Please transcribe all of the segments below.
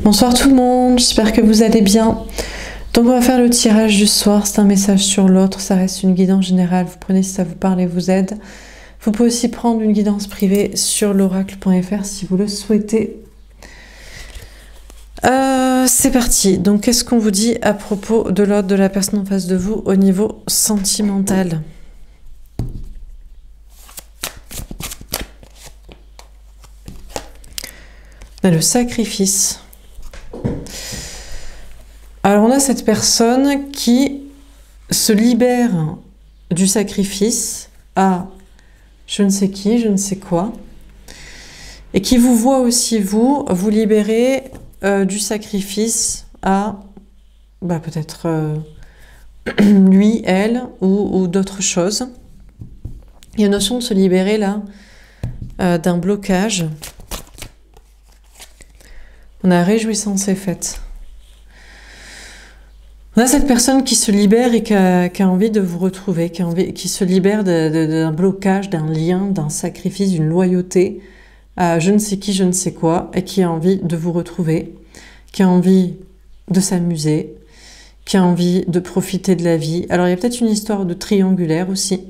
Bonsoir tout le monde, j'espère que vous allez bien. Donc on va faire le tirage du soir, c'est un message sur l'autre, ça reste une guidance générale, vous prenez si ça vous parle et vous aide. Vous pouvez aussi prendre une guidance privée sur l'oracle.fr si vous le souhaitez. C'est parti, donc qu'est-ce qu'on vous dit à propos de l'autre, de la personne en face de vous au niveau sentimental ? On a le sacrifice. Alors on a cette personne qui se libère du sacrifice à je ne sais qui, je ne sais quoi, et qui vous voit aussi vous libérer du sacrifice à peut-être lui, elle ou d'autres choses. Il y a une notion de se libérer là d'un blocage. On a réjouissance et fête. On a cette personne qui se libère et qui a envie de vous retrouver, qui se libère d'un blocage, d'un lien, d'un sacrifice, d'une loyauté à je ne sais qui, je ne sais quoi, et qui a envie de vous retrouver, qui a envie de s'amuser, qui a envie de profiter de la vie. Alors il y a peut-être une histoire de triangulaire aussi.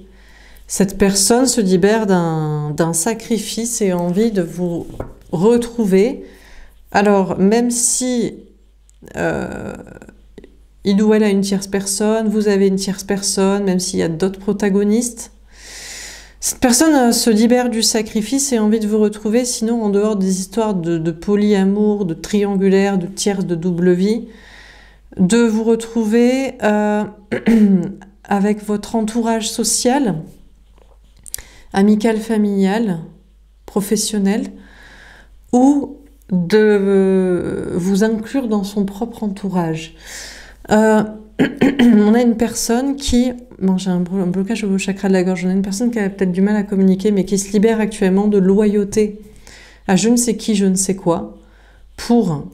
Cette personne se libère d'un sacrifice et a envie de vous retrouver. Alors même si il ou elle a une tierce personne, vous avez une tierce personne, même s'il y a d'autres protagonistes. Cette personne se libère du sacrifice et a envie de vous retrouver, sinon en dehors des histoires de polyamour, de triangulaire, de tierce, de double vie, de vous retrouver avec votre entourage social, amical, familial, professionnel, ou de vous inclure dans son propre entourage. On a une personne qui... Bon, j'ai un blocage au chakra de la gorge. On a une personne qui a peut-être du mal à communiquer, mais qui se libère actuellement de loyauté à je ne sais qui, je ne sais quoi, pour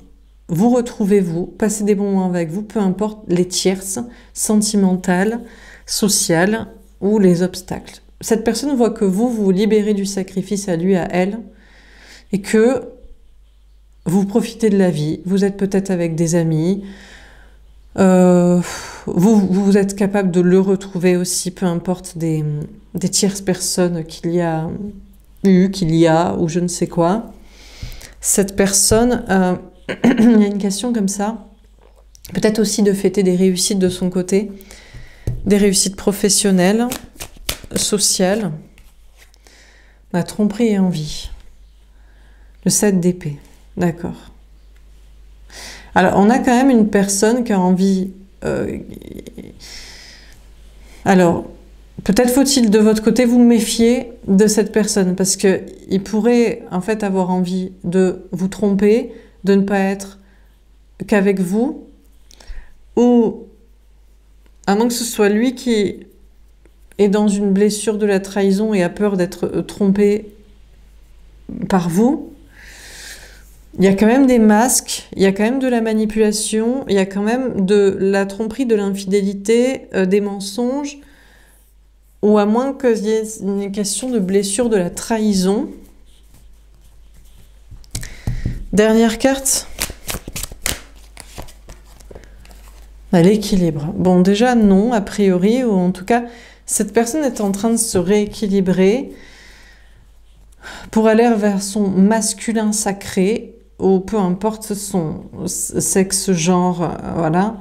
vous retrouver, vous, passer des bons moments avec vous, peu importe les tierces, sentimentales, sociales ou les obstacles. Cette personne voit que vous vous libérez du sacrifice à lui, à elle, et que vous profitez de la vie. Vous êtes peut-être avec des amis, vous êtes capable de le retrouver aussi, peu importe des tierces personnes qu'il y a eu, qu'il y a, ou je ne sais quoi. Cette personne, il y a une question comme ça, peut-être aussi de fêter des réussites de son côté, des réussites professionnelles, sociales. La tromperie et envie. Le 7 d'épée, d'accord. Alors, on a quand même une personne qui a envie... Alors, peut-être faut-il de votre côté vous méfier de cette personne, parce qu'il pourrait en fait avoir envie de vous tromper, de ne pas être qu'avec vous, ou à moins que ce soit lui qui est dans une blessure de la trahison et a peur d'être trompé par vous. Il y a quand même des masques, il y a quand même de la manipulation, il y a quand même de la tromperie, de l'infidélité, des mensonges, ou à moins qu'il y ait une question de blessure de la trahison. Dernière carte. L'équilibre. Bon, déjà non, a priori, ou en tout cas, cette personne est en train de se rééquilibrer pour aller vers son masculin sacré, ou peu importe son sexe, genre, voilà.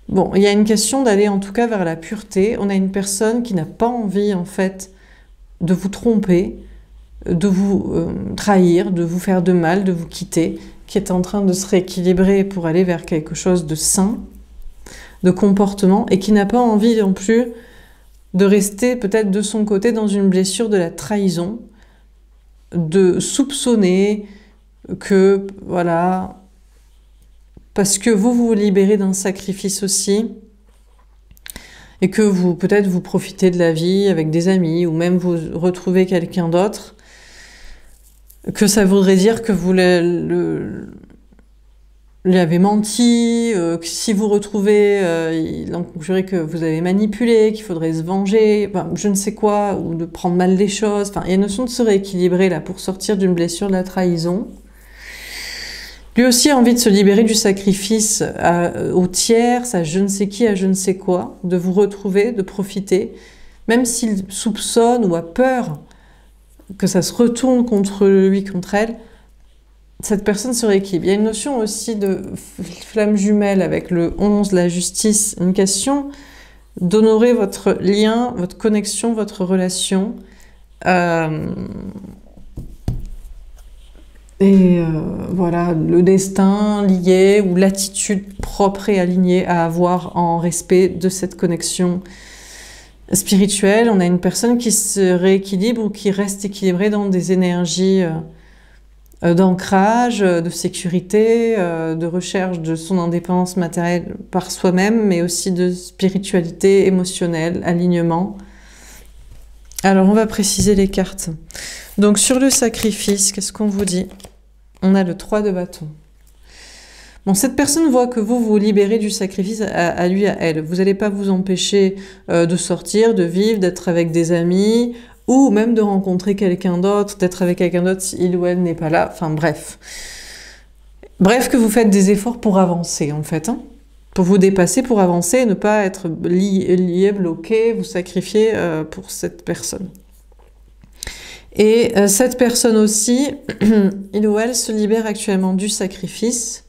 Bon, il y a une question d'aller en tout cas vers la pureté. On a une personne qui n'a pas envie en fait de vous tromper, de vous trahir, de vous faire de mal, de vous quitter, qui est en train de se rééquilibrer pour aller vers quelque chose de sain, de comportement, et qui n'a pas envie non plus de rester peut-être de son côté dans une blessure de la trahison, de soupçonner que, voilà, parce que vous vous libérez d'un sacrifice aussi, et que vous, peut-être, vous profitez de la vie avec des amis, ou même vous retrouvez quelqu'un d'autre, que ça voudrait dire que vous lui avez menti, que si vous retrouvez, il en conjurait que vous avez manipulé, qu'il faudrait se venger, enfin, je ne sais quoi, ou de prendre mal les choses. Enfin, il y a une notion de se rééquilibrer là pour sortir d'une blessure de la trahison. Lui aussi a envie de se libérer du sacrifice au tiers, à je ne sais qui, à je ne sais quoi, de vous retrouver, de profiter, même s'il soupçonne ou a peur que ça se retourne contre lui, contre elle, cette personne se rééquilibre. Il y a une notion aussi de flamme jumelle avec le 11, la justice, une question d'honorer votre lien, votre connexion, votre relation. Voilà, le destin lié ou l'attitude propre et alignée à avoir en respect de cette connexion spirituelle. On a une personne qui se rééquilibre ou qui reste équilibrée dans des énergies d'ancrage, de sécurité, de recherche de son indépendance matérielle par soi-même, mais aussi de spiritualité émotionnelle, alignement. Alors, on va préciser les cartes. Donc, sur le sacrifice, qu'est-ce qu'on vous dit? On a le 3 de bâton. Bon, cette personne voit que vous vous libérez du sacrifice à lui, à elle. Vous n'allez pas vous empêcher de sortir, de vivre, d'être avec des amis, ou même de rencontrer quelqu'un d'autre, d'être avec quelqu'un d'autre si il ou elle n'est pas là. Enfin, bref. Bref, que vous faites des efforts pour avancer, en fait. Hein, pour vous dépasser, pour avancer, et ne pas être lié, bloqué, vous sacrifier pour cette personne. Et cette personne aussi, il ou elle se libère actuellement du sacrifice,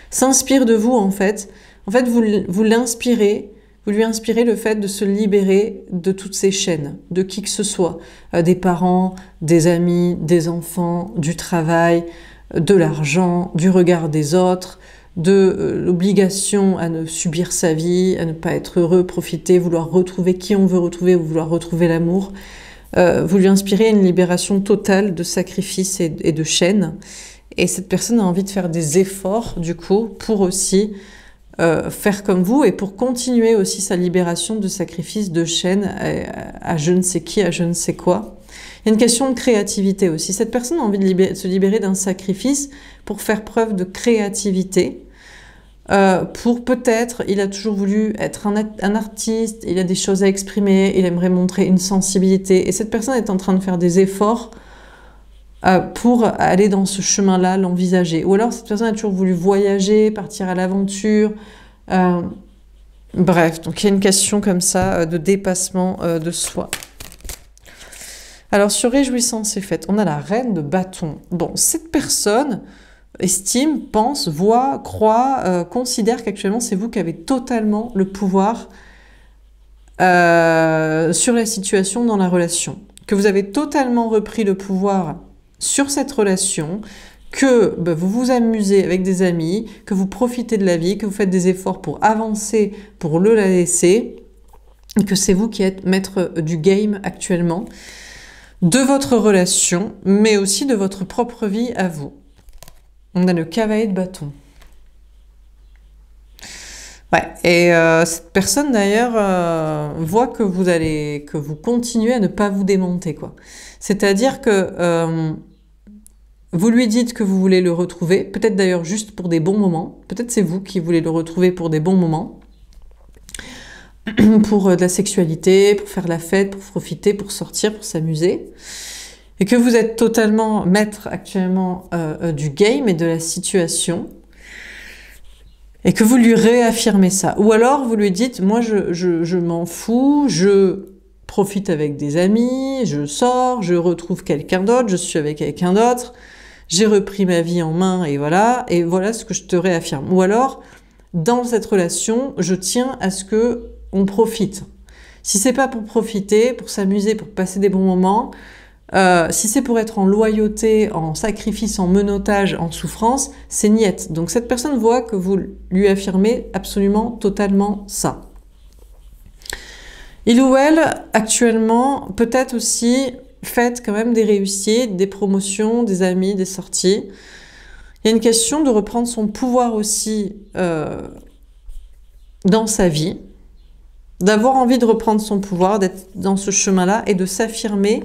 s'inspire de vous en fait. En fait, vous l'inspirez, vous lui inspirez le fait de se libérer de toutes ces chaînes, de qui que ce soit, des parents, des amis, des enfants, du travail, de l'argent, du regard des autres, de l'obligation à ne subir sa vie, à ne pas être heureux, profiter, vouloir retrouver qui on veut retrouver ou vouloir retrouver l'amour. Vous lui inspirez une libération totale de sacrifices et de chaînes. Et cette personne a envie de faire des efforts, du coup, pour aussi faire comme vous et pour continuer aussi sa libération de sacrifices, de chaînes à je ne sais qui, à je ne sais quoi. Il y a une question de créativité aussi. Cette personne a envie de se libérer d'un sacrifice pour faire preuve de créativité. Pour peut-être, il a toujours voulu être un artiste, il a des choses à exprimer, il aimerait montrer une sensibilité. Et cette personne est en train de faire des efforts pour aller dans ce chemin-là, l'envisager. Ou alors cette personne a toujours voulu voyager, partir à l'aventure. Bref, donc il y a une question comme ça de dépassement de soi. Alors sur réjouissance et fête, on a la reine de bâton. Bon, cette personne estime, pense, voit, croit, considère qu'actuellement c'est vous qui avez totalement le pouvoir sur la situation dans la relation. Que vous avez totalement repris le pouvoir sur cette relation, que vous vous amusez avec des amis, que vous profitez de la vie, que vous faites des efforts pour avancer, pour la laisser, et que c'est vous qui êtes maître du game actuellement, de votre relation, mais aussi de votre propre vie à vous. On a le cavalier de bâton. Ouais, et cette personne d'ailleurs voit que vous continuez à ne pas vous démonter, quoi. C'est-à-dire que vous lui dites que vous voulez le retrouver, peut-être d'ailleurs juste pour des bons moments, peut-être c'est vous qui voulez le retrouver pour des bons moments, pour de la sexualité, pour faire la fête, pour profiter, pour sortir, pour s'amuser. Et que vous êtes totalement maître actuellement du game et de la situation, et que vous lui réaffirmez ça. Ou alors vous lui dites, moi je m'en fous, je profite avec des amis, je sors, je retrouve quelqu'un d'autre, je suis avec quelqu'un d'autre, j'ai repris ma vie en main et voilà ce que je te réaffirme. Ou alors, dans cette relation, je tiens à ce que on profite. Si c'est pas pour profiter, pour s'amuser, pour passer des bons moments, si c'est pour être en loyauté, en sacrifice, en menottage, en souffrance, c'est niette. Donc cette personne voit que vous lui affirmez absolument, totalement ça. Il ou elle, actuellement, peut-être aussi faites quand même des réussites, des promotions, des amis, des sorties. Il y a une question de reprendre son pouvoir aussi dans sa vie, d'avoir envie de reprendre son pouvoir, d'être dans ce chemin-là et de s'affirmer.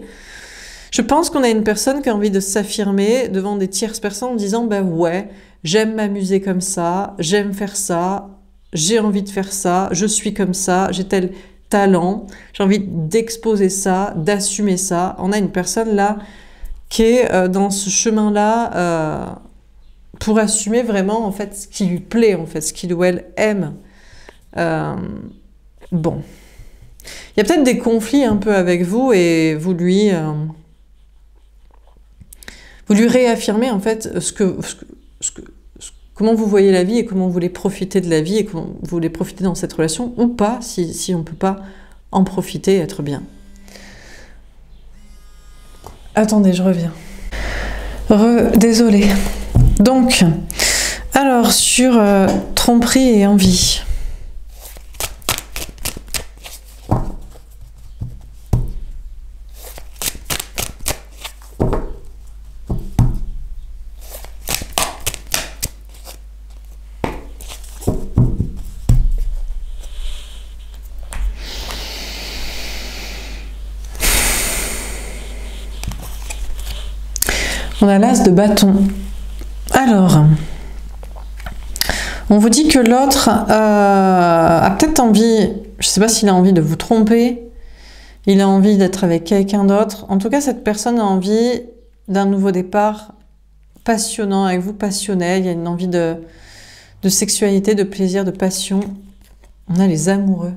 Je pense qu'on a une personne qui a envie de s'affirmer devant des tierces personnes en disant « bah ouais, j'aime m'amuser comme ça, j'aime faire ça, j'ai envie de faire ça, je suis comme ça, j'ai tel talent, j'ai envie d'exposer ça, d'assumer ça ». On a une personne là qui est dans ce chemin-là pour assumer vraiment en fait ce qui lui plaît, en fait, ce qu'il ou elle aime. Bon. Il y a peut-être des conflits un peu avec vous et vous lui réaffirmez en fait comment vous voyez la vie et comment vous voulez profiter de la vie et comment vous voulez profiter dans cette relation ou pas, si on ne peut pas en profiter et être bien. Attendez, je reviens. Désolée. Donc, alors sur tromperie et envie. On a l'as de bâton. Alors, on vous dit que l'autre a peut-être envie, je ne sais pas s'il a envie de vous tromper, il a envie d'être avec quelqu'un d'autre. En tout cas, cette personne a envie d'un nouveau départ passionnant avec vous, passionnel. Il y a une envie de sexualité, de plaisir, de passion. On a les amoureux.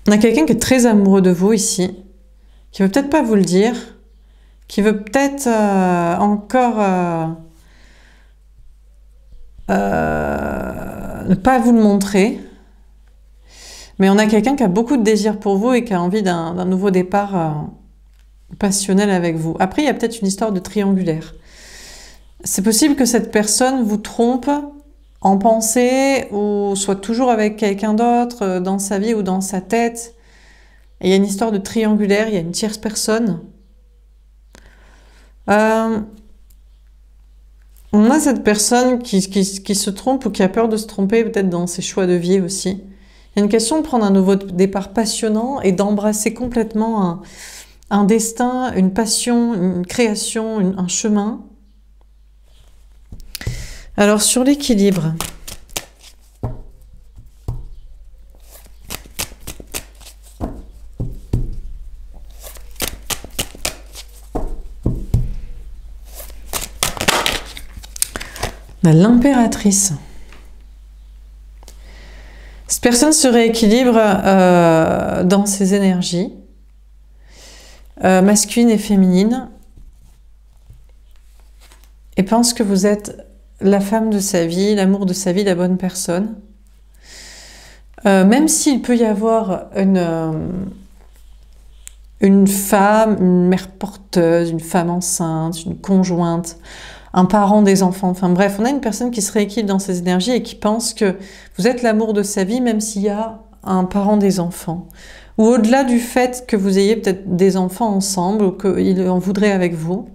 On a quelqu'un qui est très amoureux de vous ici, qui veut peut-être pas vous le dire, qui veut peut-être encore ne pas vous le montrer. Mais on a quelqu'un qui a beaucoup de désir pour vous et qui a envie d'un nouveau départ passionnel avec vous. Après, il y a peut-être une histoire de triangulaire. C'est possible que cette personne vous trompe en pensée ou soit toujours avec quelqu'un d'autre dans sa vie ou dans sa tête. Et il y a une histoire de triangulaire, il y a une tierce personne. On a cette personne qui se trompe ou qui a peur de se tromper, peut-être dans ses choix de vie aussi. Il y a une question de prendre un nouveau départ passionnant et d'embrasser complètement un destin, une passion, une création, un chemin. Alors sur l'équilibre... On a l'impératrice. Cette personne se rééquilibre dans ses énergies, masculines et féminines, et pense que vous êtes la femme de sa vie, l'amour de sa vie, la bonne personne. Même s'il peut y avoir une femme, une mère porteuse, une femme enceinte, une conjointe, un parent des enfants, enfin bref, on a une personne qui se rééquilibre dans ses énergies et qui pense que vous êtes l'amour de sa vie, même s'il y a un parent des enfants. Ou au-delà du fait que vous ayez peut-être des enfants ensemble ou qu'il en voudrait avec vous.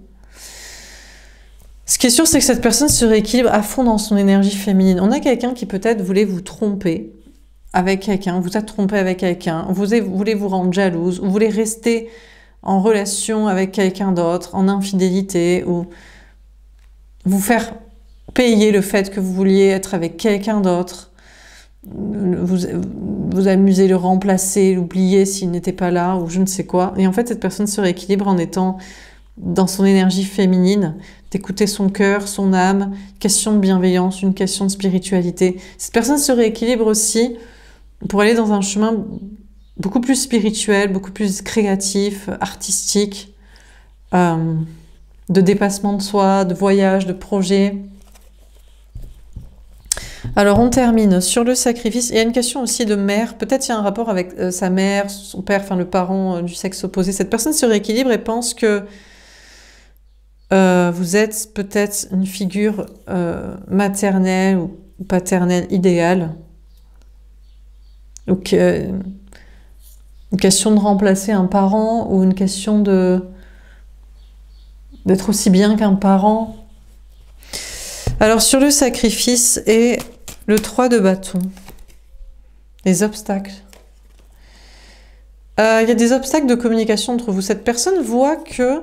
Ce qui est sûr, c'est que cette personne se rééquilibre à fond dans son énergie féminine. On a quelqu'un qui peut-être voulait vous tromper avec quelqu'un, vous a trompé avec quelqu'un, voulez vous rendre jalouse, ou voulez rester en relation avec quelqu'un d'autre, en infidélité, ou vous faire payer le fait que vous vouliez être avec quelqu'un d'autre, vous amuser, le remplacer, l'oublier s'il n'était pas là, ou je ne sais quoi. Et en fait, cette personne se rééquilibre en étant dans son énergie féminine, d'écouter son cœur, son âme, une question de bienveillance, une question de spiritualité. Cette personne se rééquilibre aussi pour aller dans un chemin beaucoup plus spirituel, beaucoup plus créatif, artistique, de dépassement de soi, de voyage, de projet. Alors on termine sur le sacrifice. Il y a une question aussi de mère. Peut-être il y a un rapport avec sa mère, son père, enfin le parent du sexe opposé. Cette personne se rééquilibre et pense que vous êtes peut-être une figure maternelle ou paternelle idéale. Donc une question de remplacer un parent ou une question d'être aussi bien qu'un parent. Alors sur le sacrifice et le 3 de bâton, les obstacles. Il y a des obstacles de communication entre vous. Cette personne voit que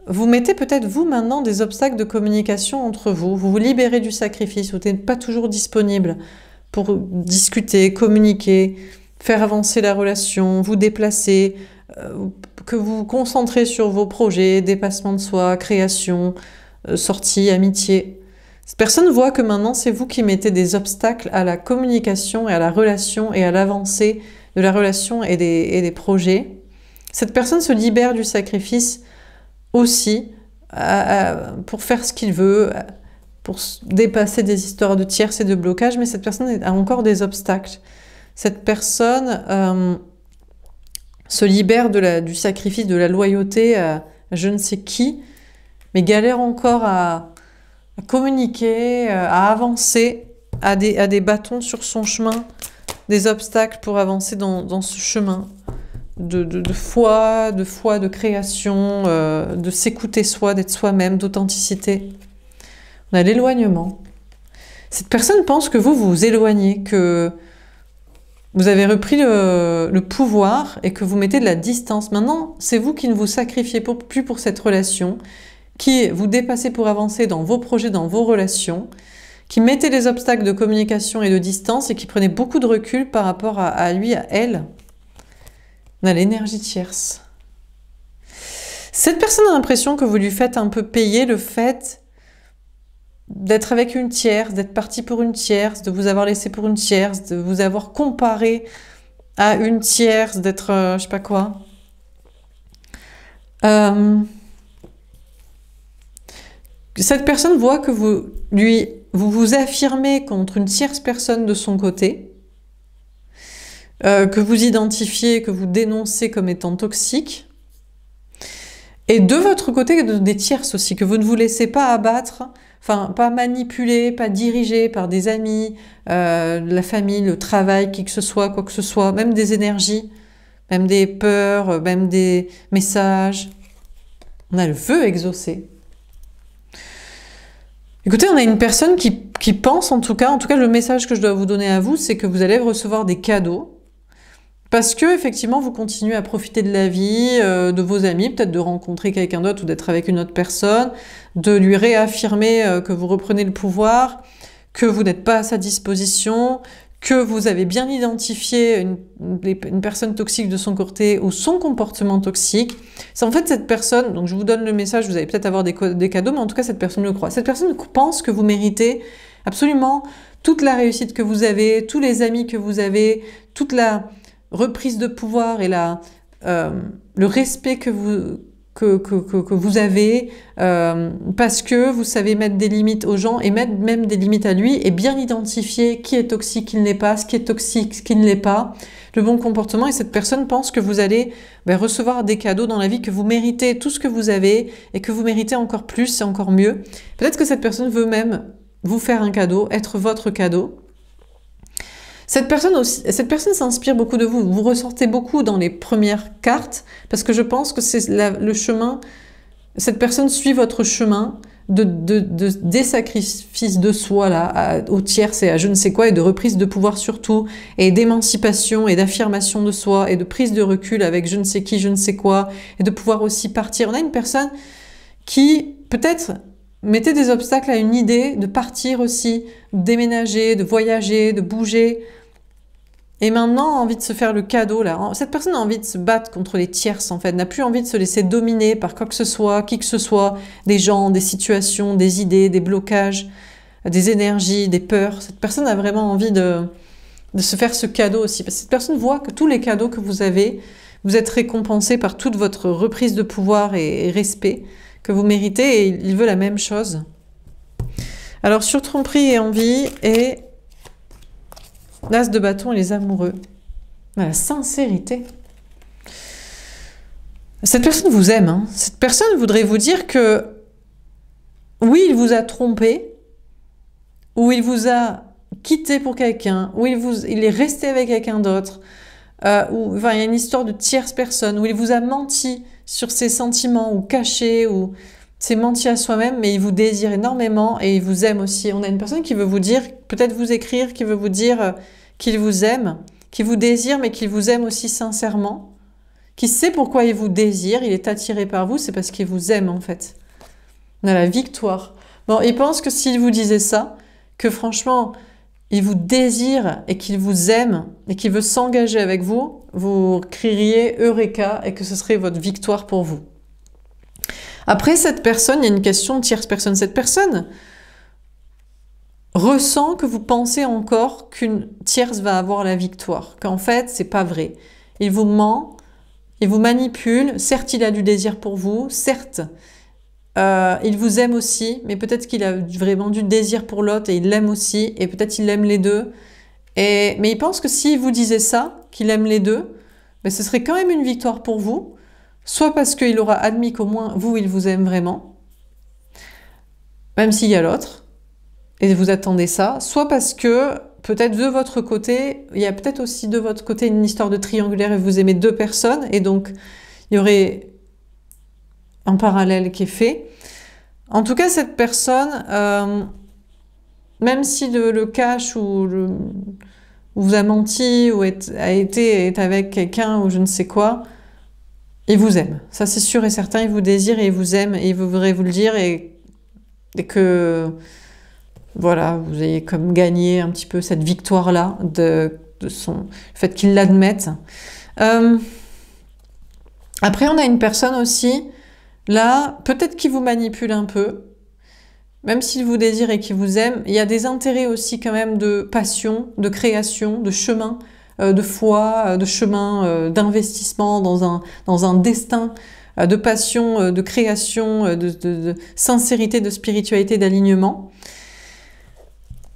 vous mettez peut-être vous maintenant des obstacles de communication entre vous. Vous vous libérez du sacrifice, vous n'êtes pas toujours disponible pour discuter, communiquer, faire avancer la relation, vous déplacer, que vous vous concentrez sur vos projets, dépassement de soi, création, sortie, amitié. Cette personne voit que maintenant, c'est vous qui mettez des obstacles à la communication et à la relation et à l'avancée de la relation et des projets. Cette personne se libère du sacrifice aussi pour faire ce qu'il veut, pour dépasser des histoires de tierces et de blocages, mais cette personne a encore des obstacles. Cette personne se libère du sacrifice, de la loyauté à je ne sais qui, mais galère encore à communiquer, à avancer, à des bâtons sur son chemin, des obstacles pour avancer dans ce chemin de foi, de création, de s'écouter soi, d'être soi-même, d'authenticité. On a l'éloignement. Cette personne pense que vous vous éloignez, que vous avez repris le pouvoir et que vous mettez de la distance. Maintenant, c'est vous qui ne vous sacrifiez plus pour cette relation, qui vous dépassez pour avancer dans vos projets, dans vos relations, qui mettez des obstacles de communication et de distance et qui prenez beaucoup de recul par rapport à lui, à elle. On a l'énergie tierce. Cette personne a l'impression que vous lui faites un peu payer le fait d'être avec une tierce, d'être parti pour une tierce, de vous avoir laissé pour une tierce, de vous avoir comparé à une tierce, d'être je sais pas quoi. Cette personne voit que vous vous affirmez contre une tierce personne de son côté, que vous identifiez, que vous dénoncez comme étant toxique, et de votre côté des tierces aussi, que vous ne vous laissez pas abattre, enfin pas manipuler, pas diriger par des amis, la famille, le travail, qui que ce soit, quoi que ce soit, même des énergies, même des peurs, même des messages. On a le feu exaucé. Écoutez, on a une personne qui pense, en tout cas le message que je dois vous donner à vous, c'est que vous allez recevoir des cadeaux, parce que effectivement vous continuez à profiter de la vie, de vos amis, peut-être de rencontrer quelqu'un d'autre ou d'être avec une autre personne, de lui réaffirmer que vous reprenez le pouvoir, que vous n'êtes pas à sa disposition, que vous avez bien identifié une personne toxique de son côté ou son comportement toxique. C'est en fait cette personne, donc je vous donne le message, vous allez peut-être avoir des cadeaux, mais en tout cas cette personne le croit. Cette personne pense que vous méritez absolument toute la réussite que vous avez, tous les amis que vous avez, toute la reprise de pouvoir et le respect que vous avez, parce que vous savez mettre des limites aux gens et mettre même des limites à lui et bien identifier qui est toxique, qui ne l'est pas, ce qui est toxique, ce qui ne l'est pas, le bon comportement. Et cette personne pense que vous allez recevoir des cadeaux dans la vie, que vous méritez tout ce que vous avez et que vous méritez encore plus et encore mieux. Peut-être que cette personne veut même vous faire un cadeau, être votre cadeau. Cette personne s'inspire beaucoup de vous. Vous ressortez beaucoup dans les premières cartes parce que je pense que c'est le chemin. Cette personne suit votre chemin des sacrifices de soi là, aux tierces et à je ne sais quoi, et de reprise de pouvoir surtout, et d'émancipation et d'affirmation de soi et de prise de recul avec je ne sais qui, je ne sais quoi, et de pouvoir aussi partir. On a une personne qui peut-être mettait des obstacles à une idée de partir aussi, de déménager, de voyager, de bouger. Et maintenant, a envie de se faire le cadeau, là. Cette personne a envie de se battre contre les tierces, en fait. N'a plus envie de se laisser dominer par quoi que ce soit, qui que ce soit, des gens, des situations, des idées, des blocages, des énergies, des peurs. Cette personne a vraiment envie de se faire ce cadeau aussi. Parce que cette personne voit que tous les cadeaux que vous avez, vous êtes récompensés par toute votre reprise de pouvoir et respect que vous méritez, et il veut la même chose. Alors, sur tromperie et envie, et l'as de bâton et les amoureux. La sincérité. Cette personne vous aime. Hein. Cette personne voudrait vous dire que oui, il vous a trompé, ou il vous a quitté pour quelqu'un, ou il est resté avec quelqu'un d'autre, ou enfin, il y a une histoire de tierce personne, où il vous a menti sur ses sentiments, ou caché, ou s'est menti à soi-même, mais il vous désire énormément et il vous aime aussi. On a une personne qui veut vous dire, peut-être vous écrire, qui veut vous dire qu'il vous aime, qu'il vous désire, mais qu'il vous aime aussi sincèrement, qui sait pourquoi il vous désire, il est attiré par vous, c'est parce qu'il vous aime en fait. On a la victoire. Bon, il pense que s'il vous disait ça, que franchement, il vous désire et qu'il vous aime et qu'il veut s'engager avec vous, vous crieriez Eureka et que ce serait votre victoire pour vous. Après, cette personne, il y a une question de tierce personne. Cette personne ressent que vous pensez encore qu'une tierce va avoir la victoire, qu'en fait, c'est pas vrai. Il vous ment, il vous manipule. Certes, il a du désir pour vous, certes, il vous aime aussi, mais peut-être qu'il a vraiment du désir pour l'autre et il l'aime aussi, et peut-être il aime les deux. Mais il pense que s'il vous disait ça, qu'il aime les deux, ben ce serait quand même une victoire pour vous, soit parce qu'il aura admis qu'au moins vous, il vous aime vraiment, même s'il y a l'autre, et vous attendez ça, soit parce que peut-être de votre côté, il y a peut-être aussi de votre côté une histoire de triangulaire et vous aimez deux personnes, et donc il y aurait un parallèle qui est fait. En tout cas, cette personne, même si le cache ou vous a menti ou est avec quelqu'un ou je ne sais quoi, il vous aime. Ça, c'est sûr et certain, il vous désire et il vous aime et il voudrait vous le dire et que, voilà, vous ayez comme gagné un petit peu cette victoire-là le fait qu'il l'admette. Après, on a une personne aussi. Là, peut-être qu'il vous manipule un peu, même s'il vous désire et qu'il vous aime, il y a des intérêts aussi quand même de passion, de création, de chemin, de foi, de chemin, d'investissement dans un destin, de passion, de création, de sincérité, de spiritualité, d'alignement.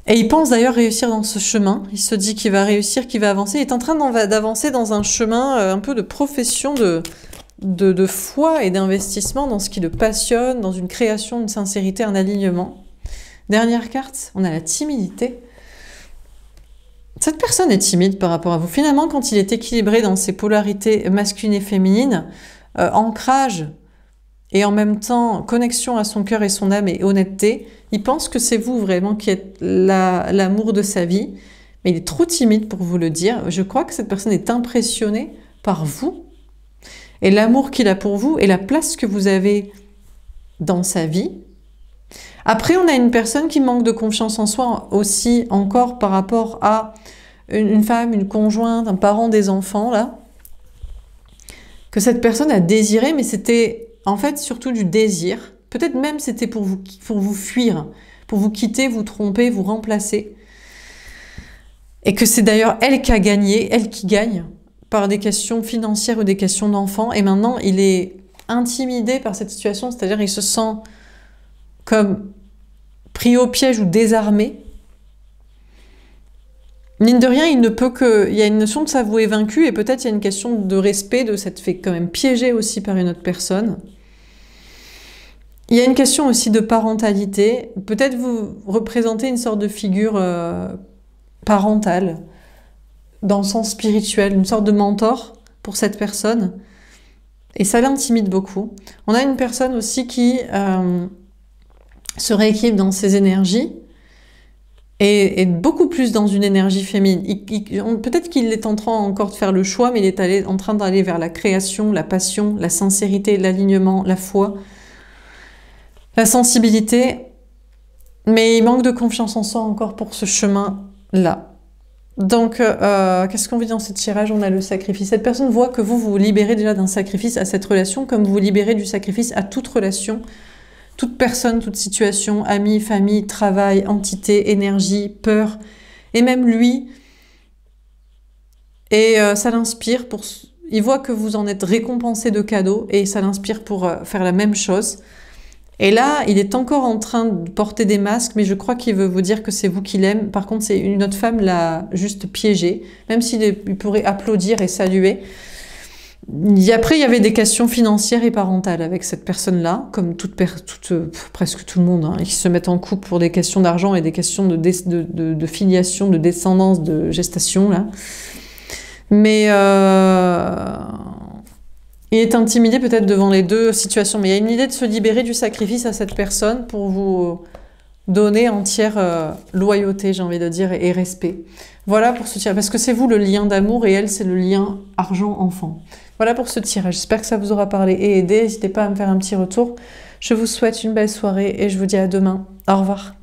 Et il pense d'ailleurs réussir dans ce chemin, il se dit qu'il va réussir, qu'il va avancer, il est en train d'avancer dans un chemin un peu de profession, de foi et d'investissement dans ce qui le passionne, dans une création, une sincérité, un alignement. Dernière carte, on a la timidité. Cette personne est timide par rapport à vous. Finalement, quand il est équilibré dans ses polarités masculines et féminines, ancrage et en même temps connexion à son cœur et son âme et honnêteté, il pense que c'est vous vraiment qui êtes l'amour de sa vie, mais il est trop timide pour vous le dire. Je crois que cette personne est impressionnée par vous, et l'amour qu'il a pour vous et la place que vous avez dans sa vie. Après, on a une personne qui manque de confiance en soi aussi, encore par rapport à une femme, une conjointe, un parent, des enfants, là, que cette personne a désiré, mais c'était en fait surtout du désir. Peut-être même c'était pour vous fuir, pour vous quitter, vous tromper, vous remplacer. Et que c'est d'ailleurs elle qui a gagné, elle qui gagne, par des questions financières ou des questions d'enfants, et maintenant il est intimidé par cette situation, c'est-à-dire il se sent comme pris au piège ou désarmé. Mine de rien, il y a une notion de s'avouer vaincu, et peut-être il y a une question de respect, de s'être fait quand même piéger aussi par une autre personne. Il y a une question aussi de parentalité, peut-être vous représentez une sorte de figure parentale, dans le sens spirituel, une sorte de mentor pour cette personne. Et ça l'intimide beaucoup. On a une personne aussi qui se rééquilibre dans ses énergies et est beaucoup plus dans une énergie féminine. Peut-être qu'il est en train encore de faire le choix, mais il est en train d'aller vers la création, la passion, la sincérité, l'alignement, la foi, la sensibilité. Mais il manque de confiance en soi encore pour ce chemin-là. Donc, qu'est-ce qu'on vit dans ce tirage? On a le sacrifice. Cette personne voit que vous vous libérez déjà d'un sacrifice à cette relation, comme vous vous libérez du sacrifice à toute relation, toute personne, toute situation, amis, famille, travail, entité, énergie, peur, et même lui. Et ça l'inspire pour... Il voit que vous en êtes récompensé de cadeaux, et ça l'inspire pour faire la même chose. Et là, il est encore en train de porter des masques, mais je crois qu'il veut vous dire que c'est vous qui l'aime. Par contre, c'est une autre femme l'a juste piégé, même s'il pourrait applaudir et saluer. Après, il y avait des questions financières et parentales avec cette personne-là, comme presque tout le monde, hein, qui se mettent en couple pour des questions d'argent et des questions de filiation, de descendance, de gestation, là. Mais... il est intimidé peut-être devant les deux situations, mais il y a une idée de se libérer du sacrifice à cette personne pour vous donner entière loyauté, j'ai envie de dire, et respect. Voilà pour ce tirage, parce que c'est vous le lien d'amour et elle, c'est le lien argent-enfant. Voilà pour ce tirage, j'espère que ça vous aura parlé et aidé. N'hésitez pas à me faire un petit retour. Je vous souhaite une belle soirée et je vous dis à demain. Au revoir.